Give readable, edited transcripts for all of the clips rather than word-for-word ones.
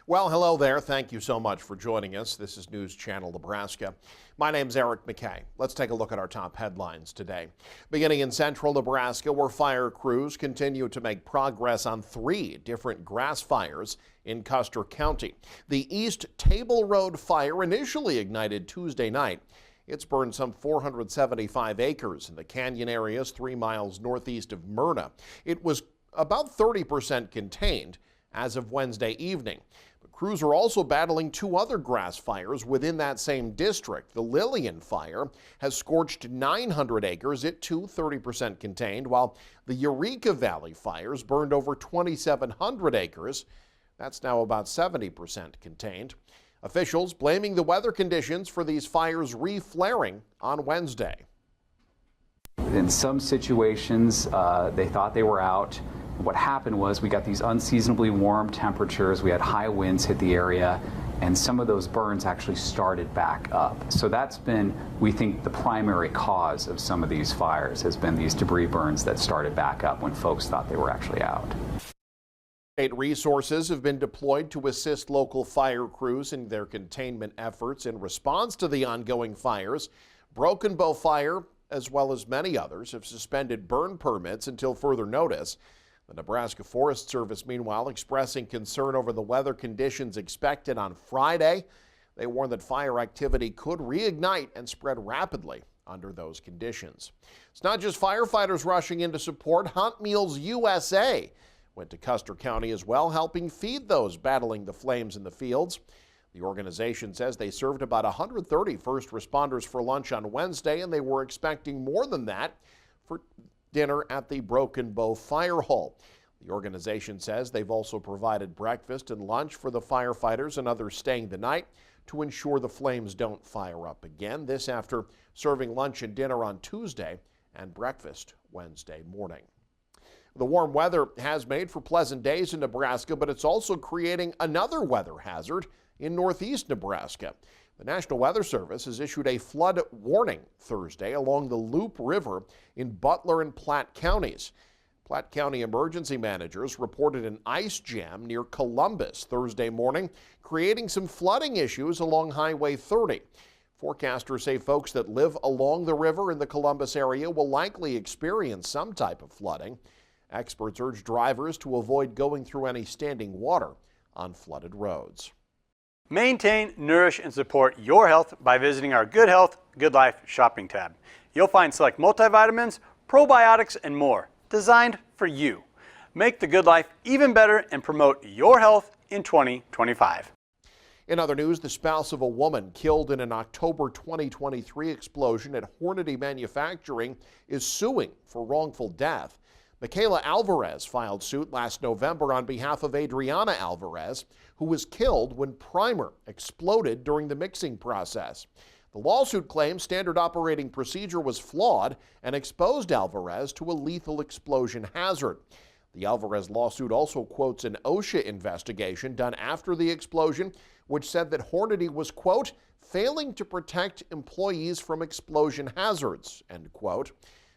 Well, hello there. Thank you so much for joining us. This is News Channel Nebraska. My name's Eric McKay. Let's take a look at our top headlines today. Beginning in central Nebraska, where fire crews continue to make progress on 3 different grass fires in Custer County. The East Table Road fire initially ignited Tuesday night. It's burned some 475 acres in the canyon areas 3 miles northeast of Myrna. It was about 30% contained as of Wednesday evening. But crews are also battling 2 other grass fires within that same district. The Lillian fire has scorched 900 acres, it too 30% contained, while the Eureka Valley fires burned over 2,700 acres. That's now about 70% contained. Officials blaming the weather conditions for these fires re-flaring on Wednesday. In some situations, they thought they were out. What happened was we got these unseasonably warm temperatures, we had high winds hit the area, and some of those burns actually started back up. So that's been, we think, the primary cause of some of these fires has been these debris burns that started back up when folks thought they were actually out. State resources have been deployed to assist local fire crews in their containment efforts in response to the ongoing fires. Broken Bow Fire, as well as many others, have suspended burn permits until further notice. The Nebraska Forest Service, meanwhile, expressing concern over the weather conditions expected on Friday. They warn that fire activity could reignite and spread rapidly under those conditions. It's not just firefighters rushing in to support. Hunt Meals USA went to Custer County as well, helping feed those battling the flames in the fields. The organization says they served about 130 first responders for lunch on Wednesday, and they were expecting more than that for dinner at the Broken Bow Fire Hall. The organization says they've also provided breakfast and lunch for the firefighters and others staying the night to ensure the flames don't fire up again. This after serving lunch and dinner on Tuesday and breakfast Wednesday morning. The warm weather has made for pleasant days in Nebraska, but it's also creating another weather hazard in northeast Nebraska. The National Weather Service has issued a flood warning Thursday along the Loup River in Butler and Platte counties. Platte County emergency managers reported an ice jam near Columbus Thursday morning, creating some flooding issues along Highway 30. Forecasters say folks that live along the river in the Columbus area will likely experience some type of flooding. Experts urge drivers to avoid going through any standing water on flooded roads. Maintain, nourish, and support your health by visiting our Good Health, Good Life shopping tab. You'll find select multivitamins, probiotics, and more designed for you. Make the Good Life even better and promote your health in 2025. In other news, the spouse of a woman killed in an October 2023 explosion at Hornady Manufacturing is suing for wrongful death. Michaela Alvarez filed suit last November on behalf of Adriana Alvarez, who was killed when primer exploded during the mixing process. The lawsuit claims standard operating procedure was flawed and exposed Alvarez to a lethal explosion hazard. The Alvarez lawsuit also quotes an OSHA investigation done after the explosion, which said that Hornady was, quote, failing to protect employees from explosion hazards, end quote.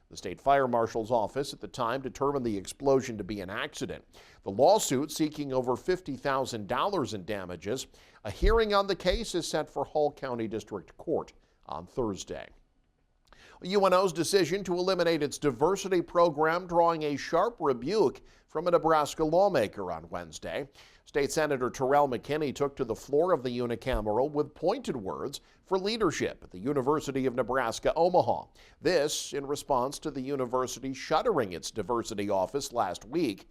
The state fire marshal's office at the time determined the explosion to be an accident. The lawsuit seeking over $50,000 in damages. A hearing on the case is set for Hall County District Court on Thursday. UNO's decision to eliminate its diversity program drawing a sharp rebuke from a Nebraska lawmaker on Wednesday. State Senator Terrell McKinney took to the floor of the unicameral with pointed words for leadership at the University of Nebraska, Omaha. This in response to the university shuttering its diversity office last week.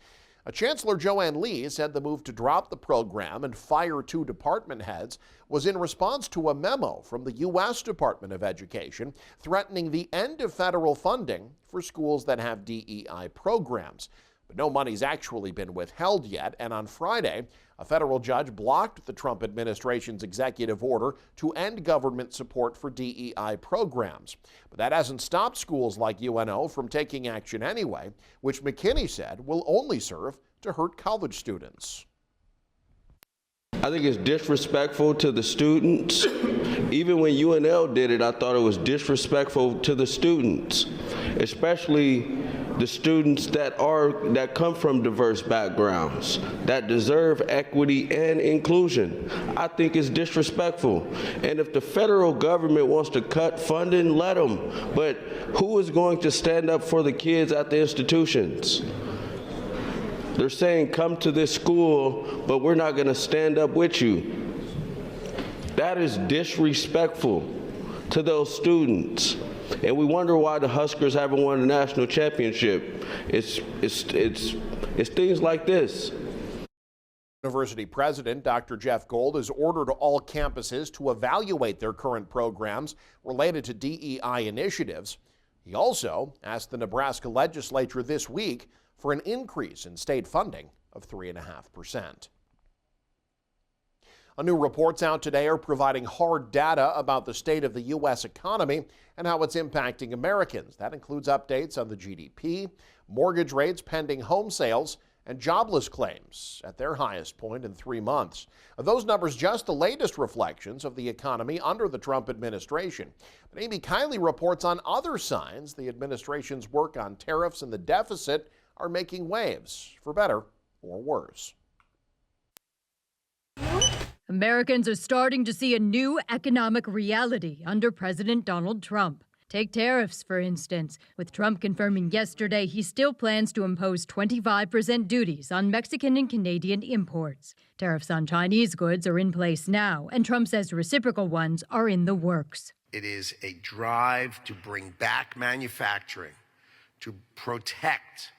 Chancellor Joanne Lee said the move to drop the program and fire 2 department heads was in response to a memo from the U.S. Department of Education threatening the end of federal funding for schools that have DEI programs. But no money's actually been withheld yet, and on Friday, a federal judge blocked the Trump administration's executive order to end government support for DEI programs. But that hasn't stopped schools like UNO from taking action anyway, which McKinney said will only serve to hurt college students. I think it's disrespectful to the students. Even when UNL did it, I thought it was disrespectful to the students, especially the students that come from diverse backgrounds, that deserve equity and inclusion. I think it's disrespectful. And if the federal government wants to cut funding, let them. But who is going to stand up for the kids at the institutions? They're saying, come to this school, but we're not going to stand up with you. That is disrespectful to those students. And we wonder why the Huskers haven't won a national championship. It's things like this. University President Dr. Jeff Gold has ordered all campuses to evaluate their current programs related to DEI initiatives. He also asked the Nebraska legislature this week for an increase in state funding of 3.5%. A new reports out today are providing hard data about the state of the U.S. economy and how it's impacting Americans. That includes updates on the GDP, mortgage rates, pending home sales, and jobless claims at their highest point in 3 months. Those numbers just the latest reflections of the economy under the Trump administration. But Amy Kiley reports on other signs the administration's work on tariffs and the deficit are making waves, for better or worse. Americans are starting to see a new economic reality under President Donald Trump. Take tariffs, for instance, with Trump confirming yesterday he still plans to impose 25% duties on Mexican and Canadian imports. Tariffs on Chinese goods are in place now, and Trump says reciprocal ones are in the works. It is a drive to bring back manufacturing, to protect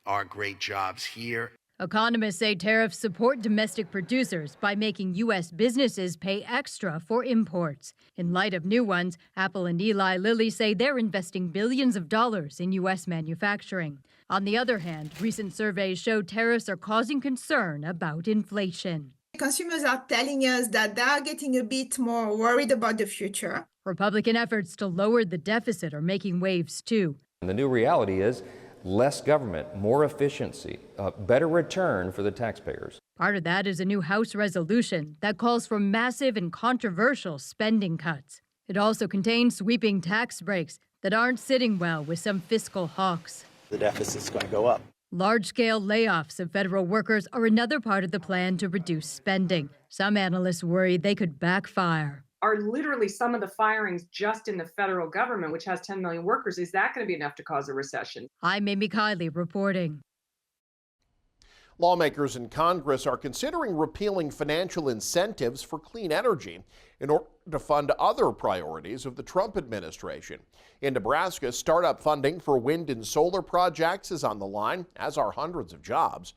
our great jobs here. Economists say tariffs support domestic producers by making U.S. businesses pay extra for imports. In light of new ones, Apple and Eli Lilly say they're investing billions of dollars in U.S. manufacturing. On the other hand, recent surveys show tariffs are causing concern about inflation. Consumers are telling us that they are getting a bit more worried about the future. Republican efforts to lower the deficit are making waves, too. And the new reality is less government, more efficiency, better return for the taxpayers. Part of that is a new House resolution that calls for massive and controversial spending cuts. It also contains sweeping tax breaks that aren't sitting well with some fiscal hawks. The deficit's going to go up. Large-scale layoffs of federal workers are another part of the plan to reduce spending. Some analysts worry they could backfire. Are literally some of the firings just in the federal government, which has 10 million workers, is that going to be enough to cause a recession? I'm Amy Kiley reporting. Lawmakers in Congress are considering repealing financial incentives for clean energy in order to fund other priorities of the Trump administration. In Nebraska, startup funding for wind and solar projects is on the line, as are hundreds of jobs.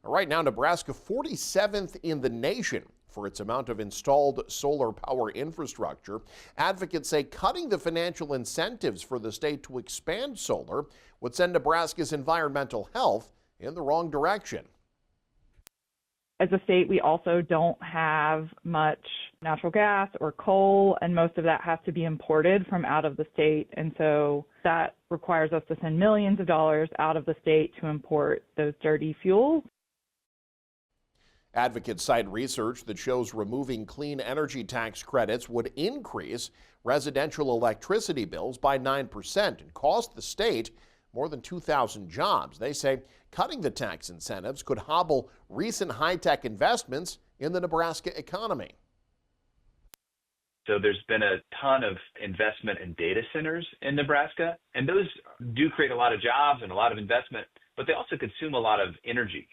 Right now, Nebraska 47th in the nation for its amount of installed solar power infrastructure. Advocates say cutting the financial incentives for the state to expand solar would send Nebraska's environmental health in the wrong direction. As a state, we also don't have much natural gas or coal, and most of that has to be imported from out of the state. And so that requires us to send millions of dollars out of the state to import those dirty fuels. Advocates cite research that shows removing clean energy tax credits would increase residential electricity bills by 9% and cost the state more than 2,000 jobs. They say cutting the tax incentives could hobble recent high-tech investments in the Nebraska economy. So there's been a ton of investment in data centers in Nebraska, and those do create a lot of jobs and a lot of investment, but they also consume a lot of energy.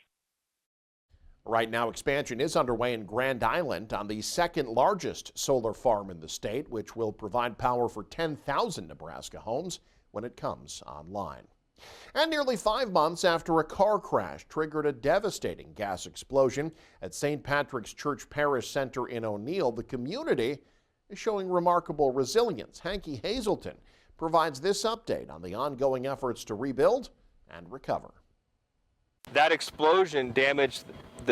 Right now, expansion is underway in Grand Island on the second largest solar farm in the state, which will provide power for 10,000 Nebraska homes when it comes online. And nearly 5 months after a car crash triggered a devastating gas explosion at St. Patrick's Church Parish Center in O'Neill, the community is showing remarkable resilience. Hanky Hazelton provides this update on the ongoing efforts to rebuild and recover. That explosion damaged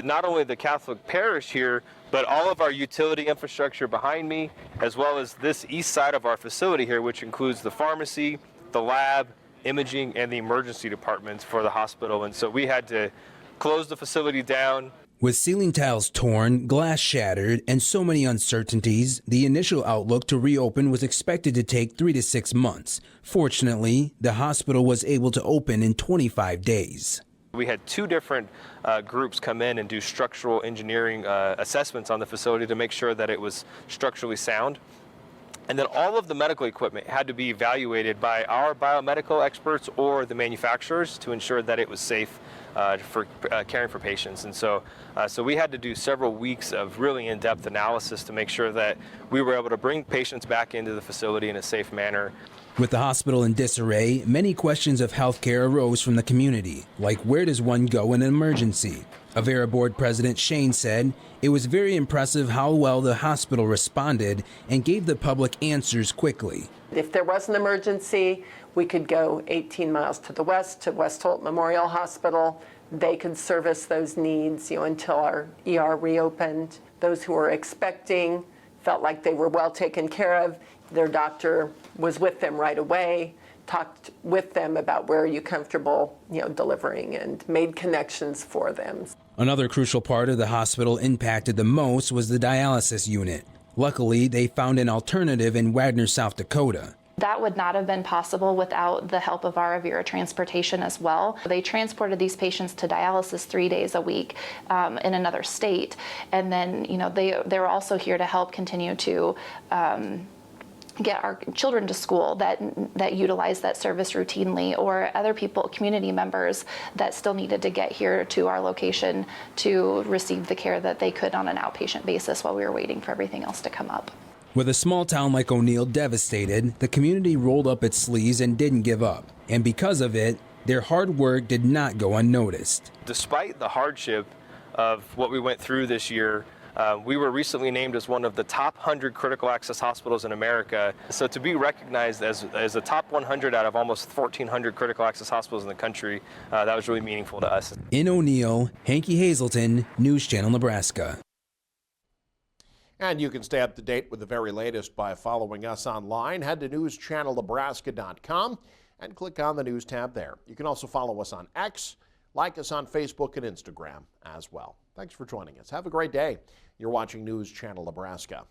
not only the Catholic parish here, but all of our utility infrastructure behind me, as well as this east side of our facility here, which includes the pharmacy, the lab, imaging, and the emergency departments for the hospital. And so we had to close the facility down, With ceiling tiles torn, glass shattered, and so many uncertainties, the initial outlook to reopen was expected to take 3 to 6 months. Fortunately, the hospital was able to open in 25 days. We had 2 different groups come in and do structural engineering assessments on the facility to make sure that it was structurally sound. And then all of the medical equipment had to be evaluated by our biomedical experts or the manufacturers to ensure that it was safe for caring for patients. And so we had to do several weeks of really in-depth analysis to make sure that we were able to bring patients back into the facility in a safe manner. With the hospital in disarray, many questions of healthcare arose from the community, like where does one go in an emergency? Avera Board President Shane said it was very impressive how well the hospital responded and gave the public answers quickly. If there was an emergency, we could go 18 miles to the west to West Holt Memorial Hospital. They could service those needs, until our ER reopened. Those who were expecting felt like they were well taken care of. Their doctor was with them right away, talked with them about where are you comfortable, delivering, and made connections for them. Another crucial part of the hospital impacted the most was the dialysis unit. Luckily, they found an alternative in Wagner, South Dakota. That would not have been possible without the help of our Avera transportation as well. They transported these patients to dialysis 3 days a week in another state. And then, they're also here to help continue to get our children to school that utilize that service routinely, or other people, community members that still needed to get here to our location to receive the care that they could on an outpatient basis while we were waiting for everything else to come up. With a small town like O'Neill devastated, the community rolled up its sleeves and didn't give up. And because of it, their hard work did not go unnoticed. Despite the hardship of what we went through this year, we were recently named as one of the top 100 critical access hospitals in America. So to be recognized as a top 100 out of almost 1,400 critical access hospitals in the country, that was really meaningful to us. In O'Neill, Hanky Hazelton, News Channel, Nebraska. And you can stay up to date with the very latest by following us online. Head to newschannelnebraska.com and click on the News tab there. You can also follow us on X, like us on Facebook and Instagram as well. Thanks for joining us. Have a great day. You're watching News Channel Nebraska.